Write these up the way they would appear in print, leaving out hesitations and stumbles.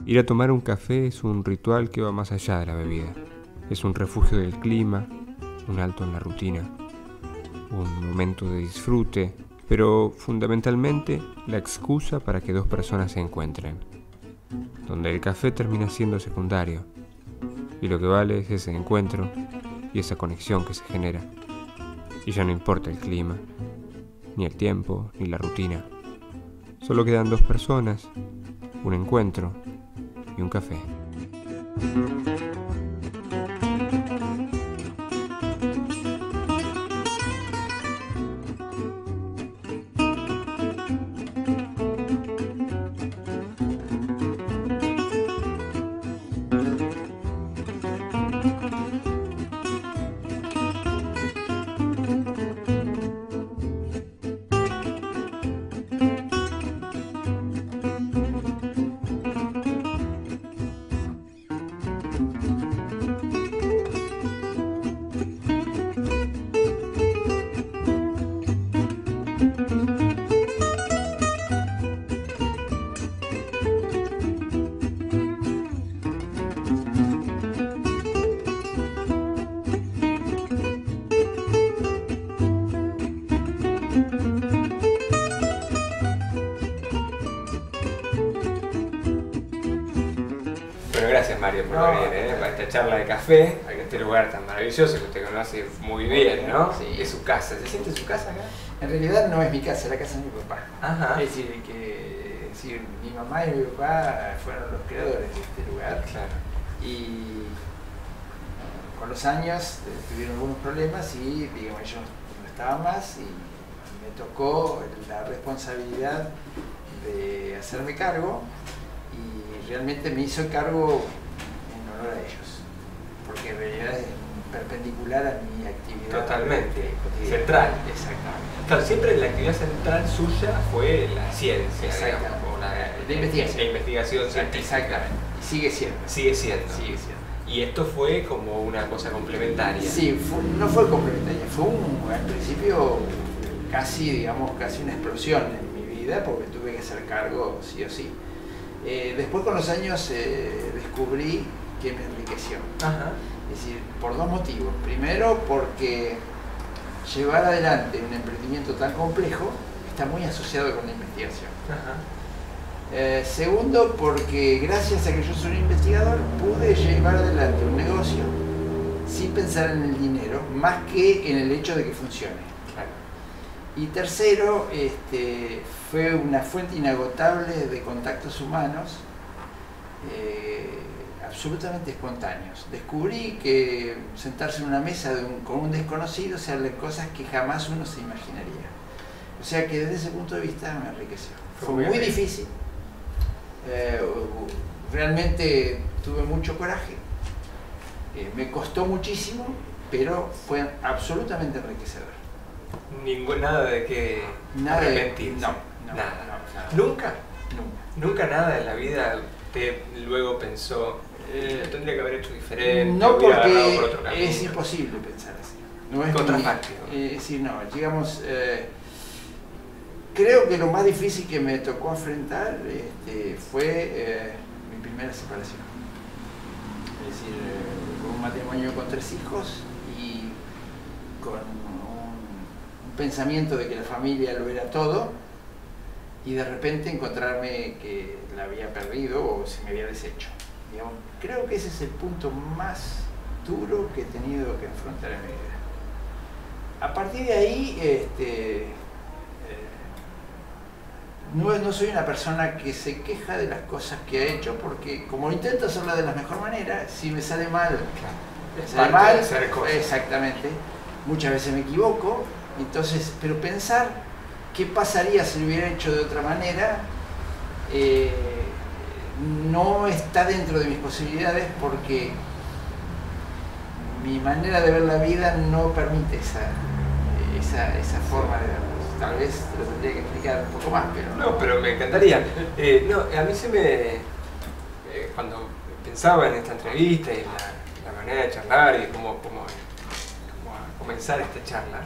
Ir a tomar un café es un ritual que va más allá de la bebida. Es un refugio del clima, un alto en la rutina, un momento de disfrute, pero fundamentalmente la excusa para que dos personas se encuentren, donde el café termina siendo secundario y lo que vale es ese encuentro y esa conexión que se genera. Y ya no importa el clima, ni el tiempo, ni la rutina. Solo quedan dos personas, un encuentro y un café. Bueno, gracias Mario por venir para esta charla de café, en este lugar tan maravilloso que usted conoce muy bien, ¿no? Sí. Es su casa. ¿Se siente su casa acá? En realidad no es mi casa, es la casa de mi papá. Ajá. Es decir, mi mamá y mi papá fueron los creadores de este lugar. Claro. Y con los años tuvieron algunos problemas y digamos, yo no estaba más y me tocó la responsabilidad de hacerme cargo y realmente me hizo cargo en honor a ellos, porque en realidad es perpendicular a mi actividad. Totalmente. Cotidiana. Central. Exactamente. Claro, siempre la actividad central suya fue la ciencia, Exactamente. digamos, o La investigación. La investigación científica. Exactamente. Y sigue siendo. Sigue siendo. Sigue siendo. Y esto fue como una cosa complementaria. Sí, no fue complementaria, fue al principio casi una explosión en mi vida porque tuve que hacer cargo sí o sí. Después con los años descubrí que me enriqueció. Ajá. Es decir, por dos motivos. Primero, porque llevar adelante un emprendimiento tan complejo está muy asociado con la investigación. Ajá. Segundo, porque gracias a que yo soy un investigador pude llevar adelante un negocio sin pensar en el dinero, más que en el hecho de que funcione. Claro. Y tercero, fue una fuente inagotable de contactos humanos absolutamente espontáneos. Descubrí que sentarse en una mesa con un desconocido se hablan cosas que jamás uno se imaginaría. O sea que desde ese punto de vista me enriqueció. Fue muy difícil. Realmente tuve mucho coraje, me costó muchísimo, pero fue absolutamente enriquecedor. Nada de que arrepentirse. No. ¿Nunca? Nunca. ¿Nunca nada en la vida usted luego pensó, tendría que haber hecho diferente? No, hubiera agarrado porque por otro camino? es imposible pensar así. No es contrafáctico. Es decir, no, digamos, creo que lo más difícil que me tocó enfrentar fue mi primera separación. Es decir, con un matrimonio con 3 hijos y con un pensamiento de que la familia lo era todo y de repente encontrarme que la había perdido o se me había deshecho. Digamos, creo que ese es el punto más duro que he tenido que afrontar en mi vida. A partir de ahí, no soy una persona que se queja de las cosas que ha hecho, porque como intento hacerlo de la mejor manera, si me sale mal, me sale mal, exactamente, muchas veces me equivoco, entonces, pero pensar qué pasaría si lo hubiera hecho de otra manera, no está dentro de mis posibilidades porque mi manera de ver la vida no permite esa forma de verla. Tal vez te lo tendría que explicar un poco más, pero no. No, pero me encantaría. A mí cuando pensaba en esta entrevista y en la manera de charlar y cómo comenzar esta charla,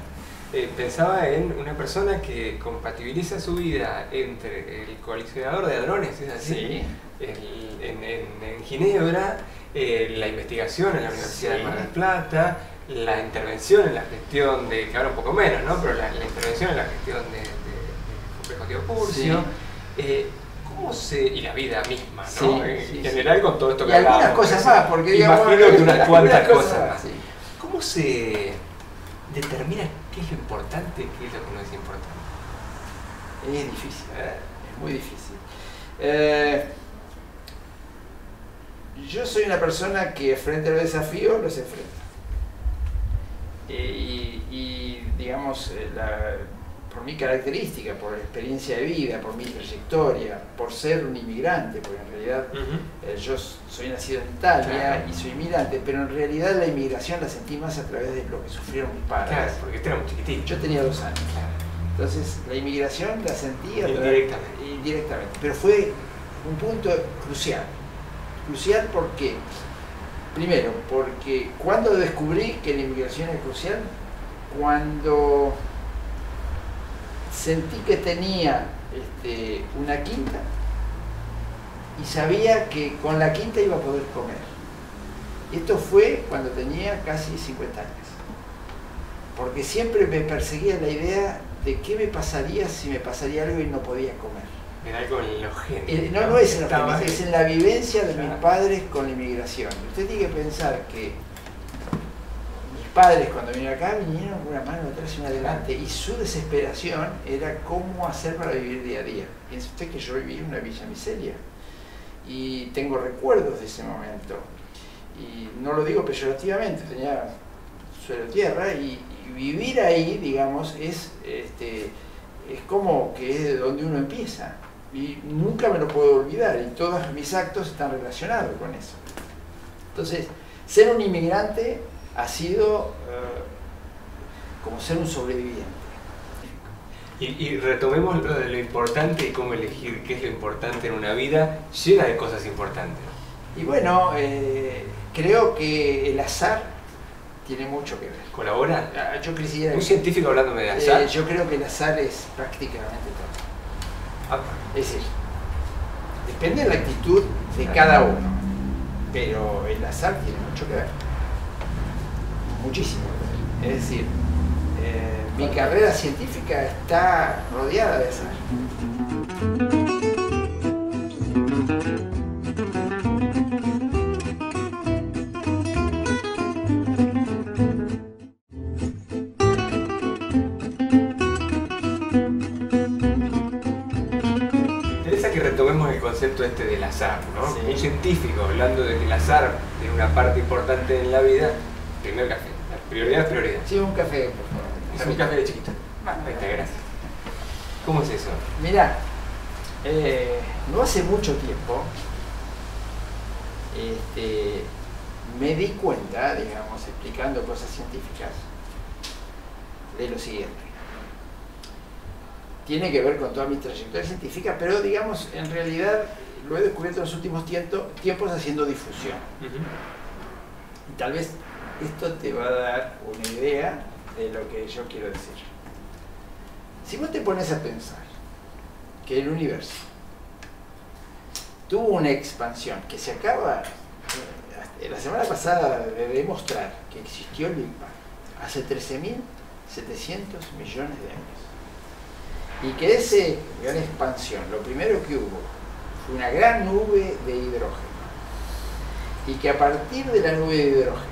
Pensaba en una persona que compatibiliza su vida entre el colisionador de hadrones, ¿es así? Sí. En Ginebra, la investigación en la Universidad de Mar del Plata, la intervención en la gestión de, que ahora un poco menos, ¿no? Pero la intervención en la gestión de Complejo Tiburcio. Sí. Y la vida misma, ¿no? Sí, en general con todo esto que y algunas cosas más, porque imagino que unas cuantas cosas más. Sí. ¿Cómo se determina qué es lo importante y qué es lo que no es importante? Es difícil, es muy difícil. Yo soy una persona que frente a los desafíos los enfrenta. Y digamos, por mi característica, por experiencia de vida, por mi trayectoria, por ser un inmigrante, porque en realidad yo soy nacido en Italia y soy inmigrante, pero en realidad la inmigración la sentí más a través de lo que sufrieron mis padres. Claro, porque usted era muy chiquitito. Yo tenía 2 años. Entonces la inmigración la sentí indirectamente, pero fue un punto crucial. Crucial porque, primero, porque cuando descubrí que la inmigración es crucial, cuando sentí que tenía una quinta y sabía que con la quinta iba a poder comer. Esto fue cuando tenía casi 50 años. Porque siempre me perseguía la idea de qué me pasaría si me pasaría algo y no podía comer. Era algo en los genes. No es en los genes, es en la vivencia de mis padres con la inmigración. Usted tiene que pensar que mis padres cuando vinieron acá vinieron con una mano atrás y una adelante y su desesperación era cómo hacer para vivir día a día. Piensa usted que yo viví en una villa miseria y tengo recuerdos de ese momento. Y no lo digo peyorativamente, tenía suelo tierra y vivir ahí, digamos, es como que es donde uno empieza. Y nunca me lo puedo olvidar y todos mis actos están relacionados con eso. Entonces, ser un inmigrante ha sido como ser un sobreviviente. Y retomemos lo importante y cómo elegir qué es lo importante en una vida llena de cosas importantes. Y bueno, creo que el azar tiene mucho que ver. ¿Colabora? Yo quisiera... ¿Un científico hablándome de azar? Yo creo que el azar es prácticamente todo. Es decir, depende de la actitud de cada uno, pero el azar tiene mucho que ver. Muchísimo que ver. Es decir, mi carrera científica está rodeada de azar. Retomemos el concepto del azar, ¿no? Sí. Un científico hablando de que el azar tiene una parte importante en la vida. Primer café, la prioridad es prioridad. Sí, un café, por favor. Es un café de chiquito. Ahí está, gracias. ¿Cómo es eso? Mirá, no hace mucho tiempo me di cuenta, digamos, explicando cosas científicas, de lo siguiente. Tiene que ver con toda mi trayectoria científica, pero digamos, en realidad lo he descubierto en los últimos tiempos haciendo difusión. Y tal vez esto te va a dar una idea de lo que yo quiero decir. Si vos te pones a pensar que el universo tuvo una expansión que se acaba la semana pasada de demostrar que existió el Big Bang hace 13.700 millones de años. Y que esa gran expansión, lo primero que hubo fue una gran nube de hidrógeno. Y que a partir de la nube de hidrógeno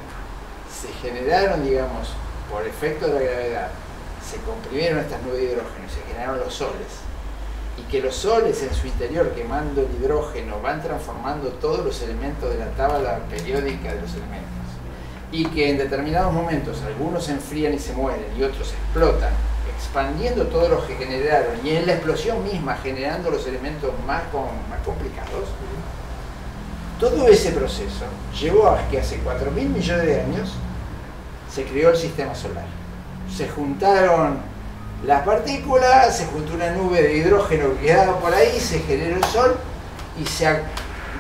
se generaron, digamos, por efecto de la gravedad, se comprimieron estas nubes de hidrógeno y se generaron los soles. Y que los soles en su interior, quemando el hidrógeno, van transformando todos los elementos de la tabla periódica de los elementos. Y que en determinados momentos algunos se enfrían y se mueren y otros explotan, expandiendo todo lo que generaron y en la explosión misma generando los elementos más complicados. Todo ese proceso llevó a que hace 4.000 millones de años se creó el sistema solar. Se juntaron las partículas, se juntó una nube de hidrógeno que quedaba por ahí, se generó el Sol y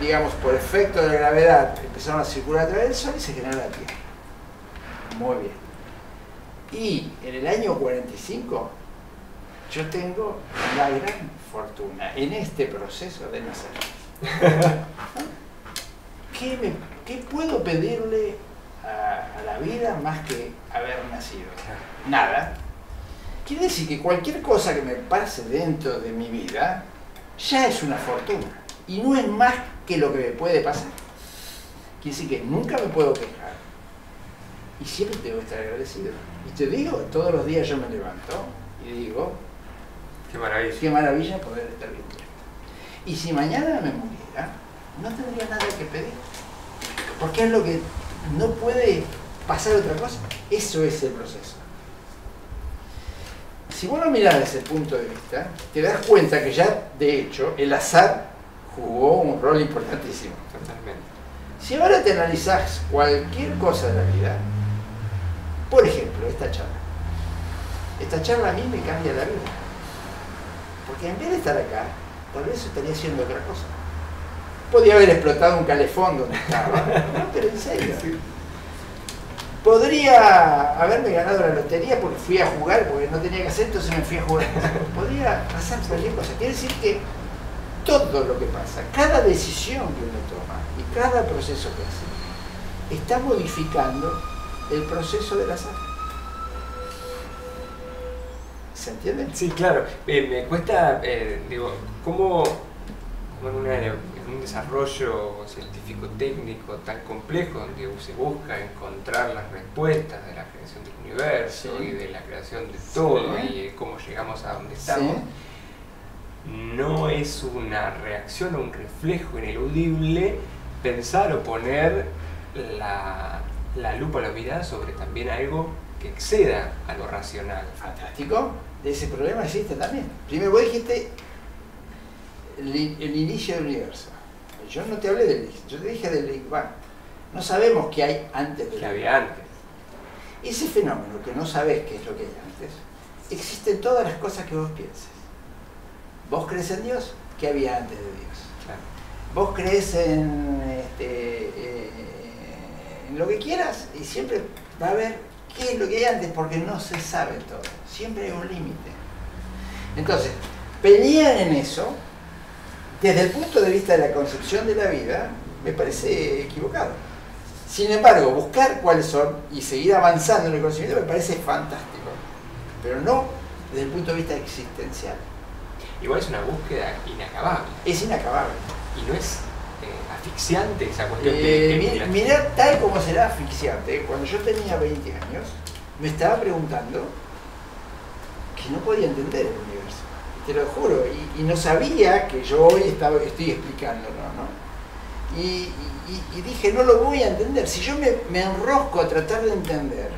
digamos, por efecto de la gravedad empezaron a circular a través del Sol y se generó la Tierra. Muy bien. Y en el año 45 yo tengo una gran fortuna en este proceso de nacer. ¿Qué puedo pedirle a la vida más que haber nacido? Nada. Quiere decir que cualquier cosa que me pase dentro de mi vida ya es una fortuna y no es más que lo que me puede pasar. Quiere decir que nunca me puedo quejar y siempre tengo que estar agradecido. Y te digo, todos los días yo me levanto y digo, qué maravilla poder estar bien. Y si mañana me muriera, no tendría nada que pedir, porque es lo que no puede pasar otra cosa. Eso es el proceso. Si vos lo mirás desde ese punto de vista, te das cuenta que ya, de hecho, el azar jugó un rol importantísimo. Totalmente. Si ahora te analizás cualquier cosa de la vida, por ejemplo, esta charla a mí me cambia la vida. Porque en vez de estar acá, tal vez estaría haciendo otra cosa. Podía haber explotado un calefón donde estaba, no, pero en serio. Podría haberme ganado la lotería porque fui a jugar, porque no tenía que hacer, entonces me fui a jugar. Podría pasar cualquier cosa. Quiere decir que todo lo que pasa, cada decisión que uno toma y cada proceso que hace, está modificando el proceso del azar. ¿Se entiende? Sí, claro. Me cuesta, digo, ¿cómo en un desarrollo científico-técnico tan complejo, donde se busca encontrar las respuestas de la creación del universo, sí, y de la creación de todo, sí, y cómo llegamos a donde estamos, sí, no es una reacción o un reflejo ineludible pensar o poner la lupa, la mirada sobre también algo que exceda a lo racional? Fantástico. Ese problema existe también. Primero vos dijiste el inicio del universo. Yo no te hablé del inicio, yo te dije del Big Bang. No sabemos qué hay antes del que había antes. Ese fenómeno que no sabés qué es lo que hay antes, existe en todas las cosas que vos pienses. Vos crees en Dios, ¿qué había antes de Dios? Claro. Vos crees en lo que quieras y siempre va a haber qué es lo que hay antes, porque no se sabe todo. Siempre hay un límite. Entonces, pelear en eso, desde el punto de vista de la concepción de la vida, me parece equivocado. Sin embargo, buscar cuáles son y seguir avanzando en el conocimiento me parece fantástico, pero no desde el punto de vista existencial. Igual es una búsqueda inacabable. Es inacabable. Y no es asfixiante esa cuestión de... Mirar tal como será asfixiante. Cuando yo tenía 20 años, me estaba preguntando que no podía entender el universo. Te lo juro. Y no sabía que yo hoy estoy explicándolo, ¿no? Y dije, no lo voy a entender. Si yo me enrosco a tratar de entender,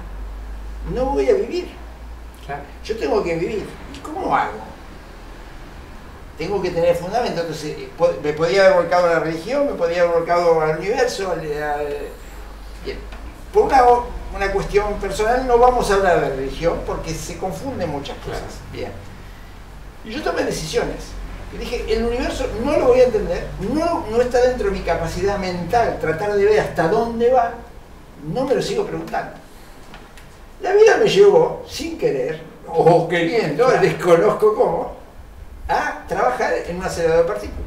no voy a vivir. Claro. Yo tengo que vivir. ¿Y cómo hago? Tengo que tener fundamento. Entonces, me podía haber volcado a la religión, me podía haber volcado al universo. Bien. Por una cuestión personal no vamos a hablar de religión porque se confunden muchas cosas. Claro. Bien. Y yo tomé decisiones. Y dije, el universo no lo voy a entender, no está dentro de mi capacidad mental tratar de ver hasta dónde va, no me lo sigo preguntando. La vida me llevó, sin querer, o queriendo, claro, desconozco cómo, a trabajar en un acelerador de partículas.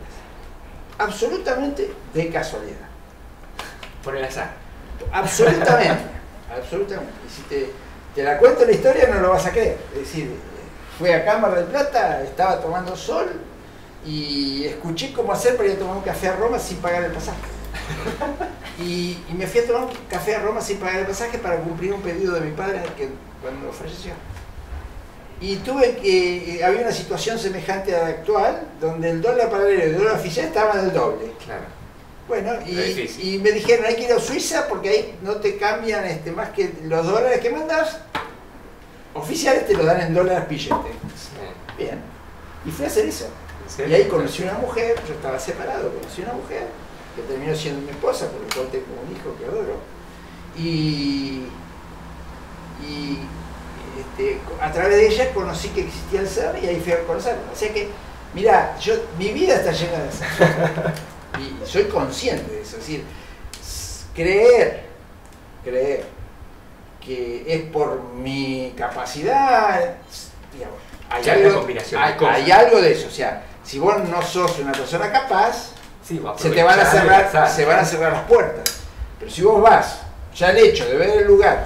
Absolutamente de casualidad. Por el azar. Absolutamente, absolutamente. Y si te la cuento la historia no lo vas a creer. Es decir, fui a Cámara del Plata, estaba tomando sol y escuché cómo hacer para ir a tomar un café a Roma sin pagar el pasaje. Y me fui a tomar un café a Roma sin pagar el pasaje para cumplir un pedido de mi padre cuando falleció. Y había una situación semejante a la actual, donde el dólar paralelo y el dólar oficial estaban al doble. Claro. Bueno, y me dijeron, hay que ir a Suiza porque ahí no te cambian más que los dólares que mandas. Oficiales te lo dan en dólares billete. Sí. Bien. Y fui a hacer eso. Y ahí conocí una mujer, yo estaba separado, conocí una mujer que terminó siendo mi esposa, por lo cual tengo un hijo que adoro. Y a través de ella conocí que existía el ser y ahí fui a conocerlo. O sea que, mirá, mi vida está llena de ser. Y soy consciente de eso. Es decir, creer que es por mi capacidad, digamos, hay algo de eso. O sea, si vos no sos una persona capaz, sí, se van a cerrar las puertas. Pero si vos vas, ya el hecho de ver el lugar,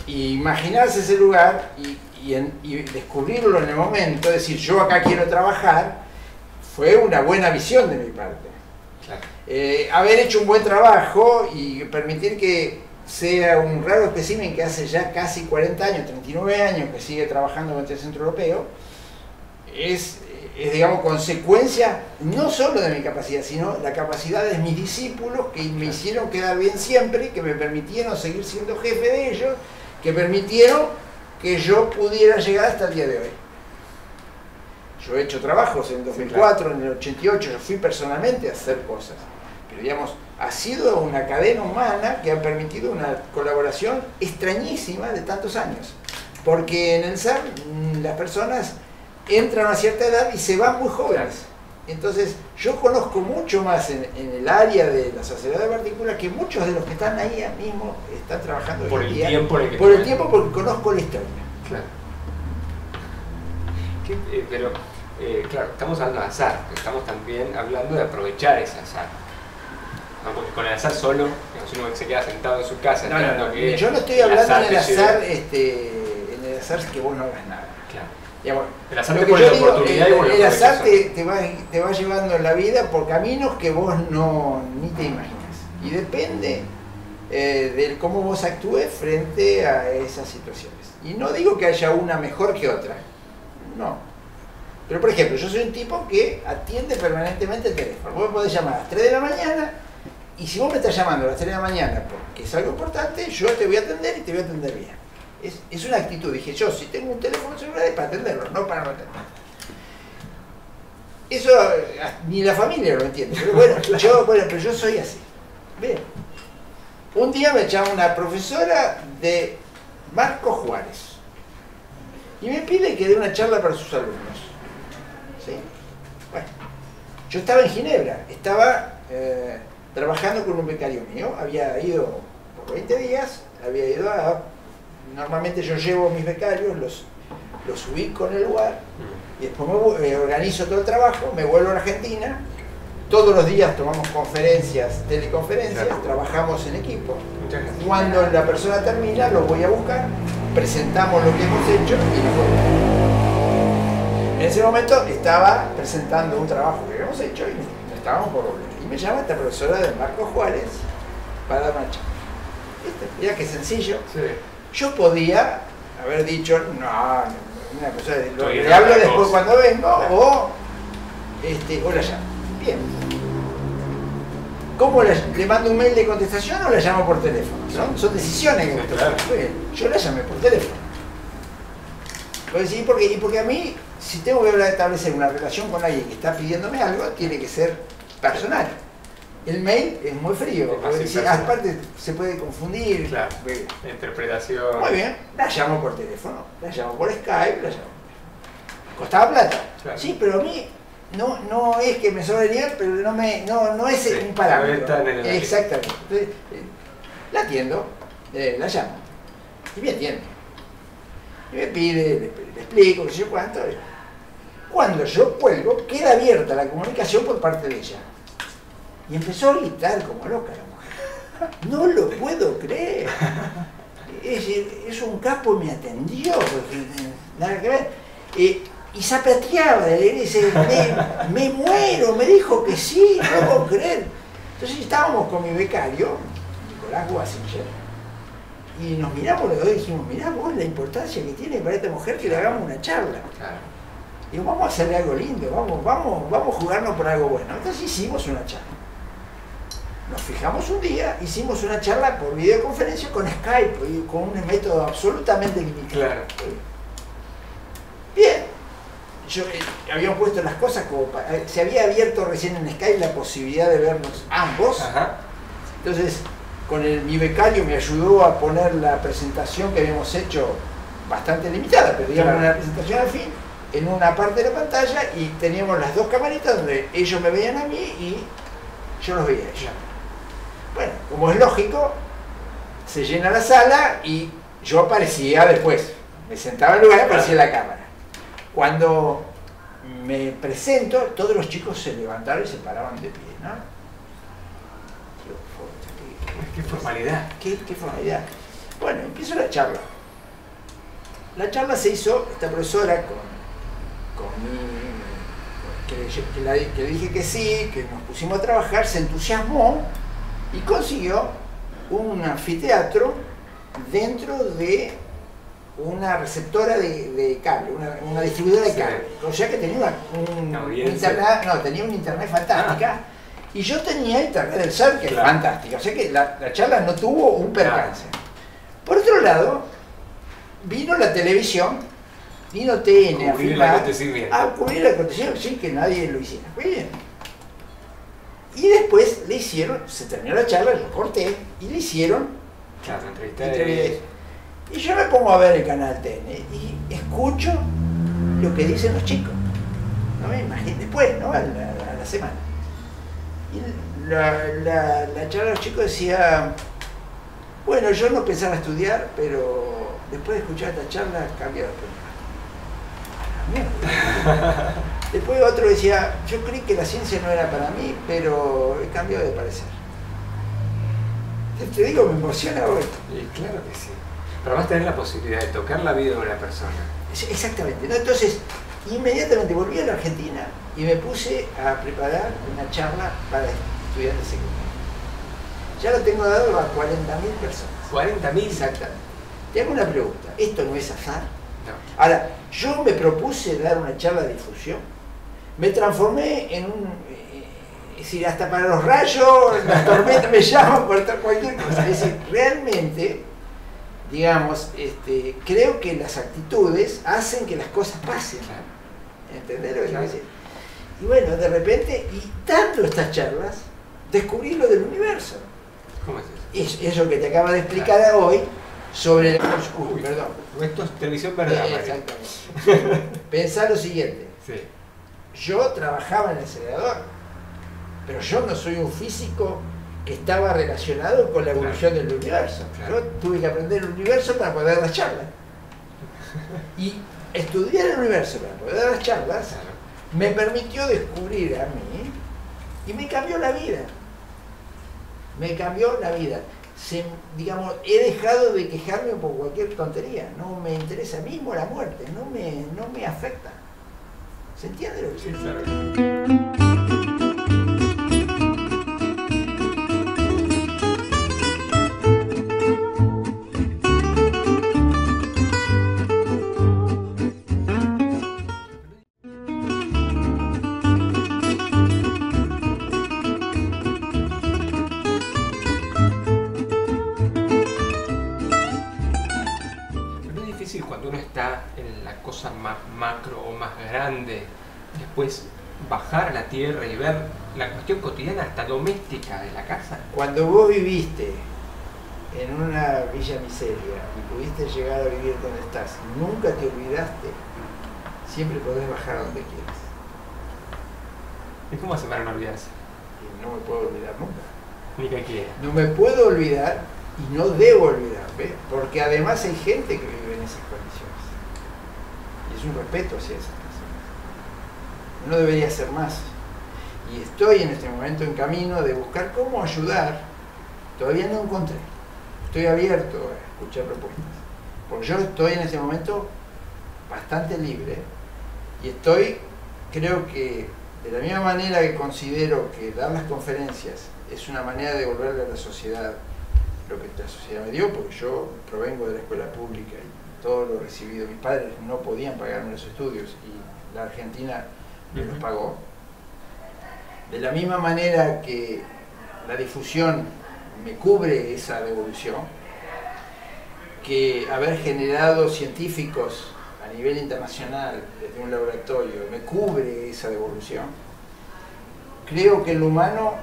y imaginarse ese lugar y descubrirlo en el momento, decir yo acá quiero trabajar, fue una buena visión de mi parte. Claro. Haber hecho un buen trabajo y permitir que sea un raro espécimen que hace ya casi 40 años, 39 años que sigue trabajando con el Centro Europeo, es digamos, consecuencia no solo de mi capacidad, sino la capacidad de mis discípulos que me hicieron quedar bien siempre, que me permitieron seguir siendo jefe de ellos, que permitieron que yo pudiera llegar hasta el día de hoy. Yo he hecho trabajos en el 2004, en el 88, yo fui personalmente a hacer cosas, pero digamos, ha sido una cadena humana que ha permitido una colaboración extrañísima de tantos años, porque en el SAR las personas entran a cierta edad y se van muy jóvenes. Entonces yo conozco mucho más en el área de la sociedad de partículas que muchos de los que están ahí mismo están trabajando por hoy el día, tiempo porque conozco la historia. Claro. Pero claro, estamos hablando de azar, pero estamos también hablando de aprovechar ese azar. No, porque con el azar solo, digamos, uno se queda sentado en su casa. No, yo no estoy hablando en el azar que vos no hagas nada. Claro. Digamos, el azar te pone la oportunidad y el azar te va llevando en la vida por caminos que vos ni te imaginas. Y depende de cómo vos actúes frente a esas situaciones. Y no digo que haya una mejor que otra. No. Pero por ejemplo, yo soy un tipo que atiende permanentemente el teléfono. Vos me podés llamar a las 3 de la mañana y si vos me estás llamando a las 3 de la mañana porque es algo importante, yo te voy a atender y te voy a atender bien. Es una actitud. Dije yo, si tengo un teléfono celular es para atenderlo, no para no atenderlo. Eso ni la familia lo entiende. Pero bueno, pero yo soy así. Bien. Un día me llama una profesora de Marcos Juárez y me pide que dé una charla para sus alumnos. ¿Sí? Bueno, yo estaba en Ginebra, estaba trabajando con un becario mío, había ido por 20 días, había ido a... Normalmente yo llevo a mis becarios, los ubico en el lugar y después me organizo todo el trabajo, me vuelvo a Argentina, todos los días tomamos conferencias, teleconferencias, trabajamos en equipo. Cuando la persona termina, lo voy a buscar, presentamos lo que hemos hecho y nos volvemos. En ese momento estaba presentando un trabajo que habíamos hecho y nos estábamos por volver. Y me llama esta profesora de Marcos Juárez para dar una charla. ¿Viste? Mira qué sencillo. Sí. Yo podía haber dicho, no, una cosa le hablo después cuando vengo, o la llamo. Bien. ¿Cómo le mando un mail de contestación o la llamo por teléfono? Son decisiones que me tocan. Yo la llamé por teléfono. ¿Y porque a mí, si tengo que establecer una relación con alguien que está pidiéndome algo, tiene que ser personal. El mail es muy frío, aparte se puede confundir. Claro, la interpretación. Muy bien, la llamo por teléfono, la llamo por Skype, la llamo. Costaba plata. Claro. Sí, pero a mí no es que me sobre dinero, pero no es un parámetro. Exactamente. Entonces, la atiendo, la llamo y me atiende. Y me pide, le explico, qué sé yo cuánto. Cuando yo cuelgo, queda abierta la comunicación por parte de ella. Y empezó a gritar como loca la mujer. No lo puedo creer. Es un capo, me atendió, porque nada que ver. Y zapateaba de alegría y dice, me muero, me dijo que sí, no lo puedo creer. Entonces estábamos con mi becario, Nicolás Guasinger, y nos miramos los dos y dijimos, mirá vos la importancia que tiene para esta mujer que le hagamos una charla. Digo, vamos a hacerle algo lindo, vamos a jugarnos por algo bueno. Entonces hicimos una charla. Nos fijamos un día, hicimos una charla por videoconferencia con Skype, y con un método absolutamente limitado. Claro. Bien. Habíamos puesto las cosas como se había abierto recién en Skype la posibilidad de vernos ambos. Ajá. Entonces, mi becario me ayudó a poner la presentación que habíamos hecho bastante limitada, pero digamos una presentación al fin, en una parte de la pantalla, y teníamos las dos camaritas donde ellos me veían a mí y yo los veía a ellos. Bueno, como es lógico, se llena la sala y yo aparecía después, me sentaba en el lugar y aparecía la cámara. Cuando me presento, todos los chicos se levantaron y se paraban de pie, ¿no? Qué formalidad. Qué formalidad. Bueno, empiezo la charla. La charla se hizo, esta profesora que le dije que sí, que nos pusimos a trabajar, se entusiasmó y consiguió un anfiteatro dentro de una receptora de cable, una distribuidora de cable. O sea que tenía tenía un internet fantástica. Y yo tenía internet del CERN, que es fantástica. O sea que la charla no tuvo un percance. Por otro lado, vino la televisión, vino TN a filmar, a cubrir el acontecimiento sin que nadie lo hiciera. Muy bien. Y después le hicieron, se terminó la charla, yo corté, y le hicieron entrevistas. Y yo me pongo a ver el canal TN y escucho lo que dicen los chicos. No me imagino, después, ¿no? A la semana. Y la charla de los chicos decía, bueno, yo no pensaba estudiar, pero después de escuchar esta charla cambié de opinión. Después otro decía, yo creí que la ciencia no era para mí, pero he cambiado de parecer. Te digo, me emociona hoy. Y claro que sí. Pero vas a tener la posibilidad de tocar la vida de una persona. Exactamente, ¿no? Entonces, inmediatamente volví a la Argentina y me puse a preparar una charla para estudiantes secundarios. Ya lo tengo dado a 40.000 personas. ¿40.000? Exactamente. Te hago una pregunta, ¿esto no es azar? No. Ahora, yo me propuse dar una charla de difusión, me transformé en un... es decir, hasta para los rayos, las tormentas me llaman por cualquier cosa. Es decir, realmente, digamos, creo que las actitudes hacen que las cosas pasen. ¿Entendés lo que quiero decir? Y bueno, de repente, y dando estas charlas, descubrí lo del universo. ¿Cómo es eso? Eso que te acaba de explicar hoy sobre la... perdón. Esto es televisión verdad. Exactamente. Pensá lo siguiente. Sí. Yo trabajaba en el acelerador, pero yo no soy un físico que estaba relacionado con la evolución del universo. Yo tuve que aprender el universo para poder dar las charlas. Y estudiar el universo para poder dar las charlas me permitió descubrir a mí y me cambió la vida. Me cambió la vida. Digamos, he dejado de quejarme por cualquier tontería. No me interesa mismo la muerte, no me afecta. ¿Se entiende lo que sí, claro. Cuando uno está en la cosa más macro o más grande, después bajar a la tierra y ver la cuestión cotidiana hasta doméstica de la casa. Cuando vos viviste en una villa miseria y pudiste llegar a vivir donde estás, nunca te olvidaste, siempre podés bajar a donde quieras. ¿Y cómo hace para no olvidarse? Y no me puedo olvidar nunca. Ni que quiera. No me puedo olvidar y no debo olvidarme, porque además hay gente que vive en esas condiciones. Y es un respeto hacia esas personas. No debería ser más. Y estoy en este momento en camino de buscar cómo ayudar. Todavía no encontré. Estoy abierto a escuchar propuestas. Porque yo estoy en este momento bastante libre y creo que de la misma manera que considero que dar las conferencias es una manera de devolverle a la sociedad lo que la sociedad me dio, porque yo provengo de la escuela pública y todo lo recibido, mis padres no podían pagarme los estudios y la Argentina me los pagó. De la misma manera que la difusión me cubre esa devolución, que haber generado científicos a nivel internacional desde un laboratorio me cubre esa devolución, creo que el humano,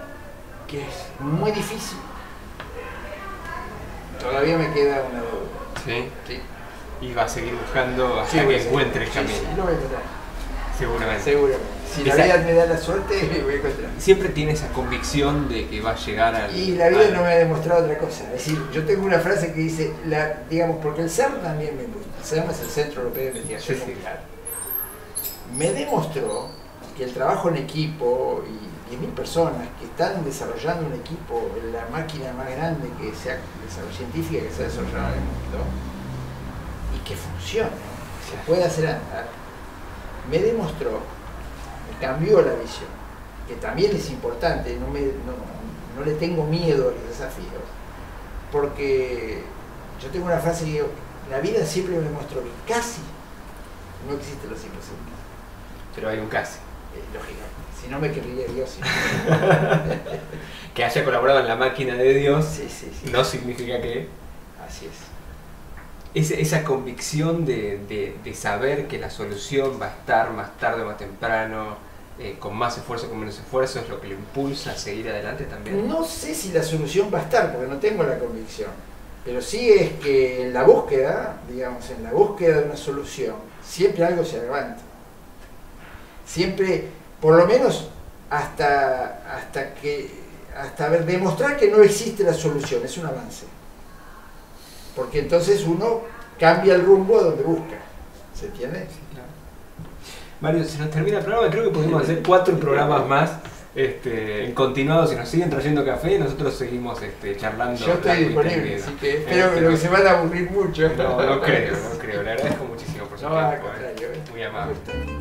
que es muy difícil, todavía me queda una deuda. ¿Sí? Sí. Y va a seguir buscando hasta que encuentre el camino. Sí, lo voy a tratar. Seguramente. Seguramente. Si la vida me da la suerte, voy a encontrar. Siempre tiene esa convicción de que va a llegar al... Y la vida no me ha demostrado otra cosa. Es decir, yo tengo una frase que dice, digamos, porque el CERN también me gusta. El CERN es el Centro Europeo de Investigación Nuclear. Me demostró que el trabajo en equipo y 10.000 personas que están desarrollando un equipo, la máquina más grande que se ha desarrollado, científica que se ha desarrollado en el mundo, y que funcione, que se puede hacer andar, me demostró, me cambió la visión, que también es importante, no le tengo miedo a los desafíos, porque yo tengo una frase que digo, la vida siempre me demostró que casi no existe los imposibles. Pero hay un casi. Lógicamente, si no me querría Dios. Sí. Que haya colaborado en la máquina de Dios Sí. no significa que... Así es. Esa convicción de saber que la solución va a estar más tarde o más temprano, con más esfuerzo o con menos esfuerzo, es lo que lo impulsa a seguir adelante también. No sé si la solución va a estar, porque no tengo la convicción. Pero sí es que en la búsqueda, digamos, en la búsqueda de una solución, siempre algo se levanta. Siempre, por lo menos, hasta demostrar que no existe la solución, es un avance. Porque entonces uno cambia el rumbo a donde busca. ¿Se entiende? Sí, claro. Mario, se nos termina el programa, creo que podemos hacer 4 programas más en continuado. Si nos siguen trayendo café, nosotros seguimos charlando. Yo estoy disponible, así que espero que se van a aburrir mucho. No creo. Le agradezco muchísimo por su tiempo. Al contrario. Muy amable. Me gusta.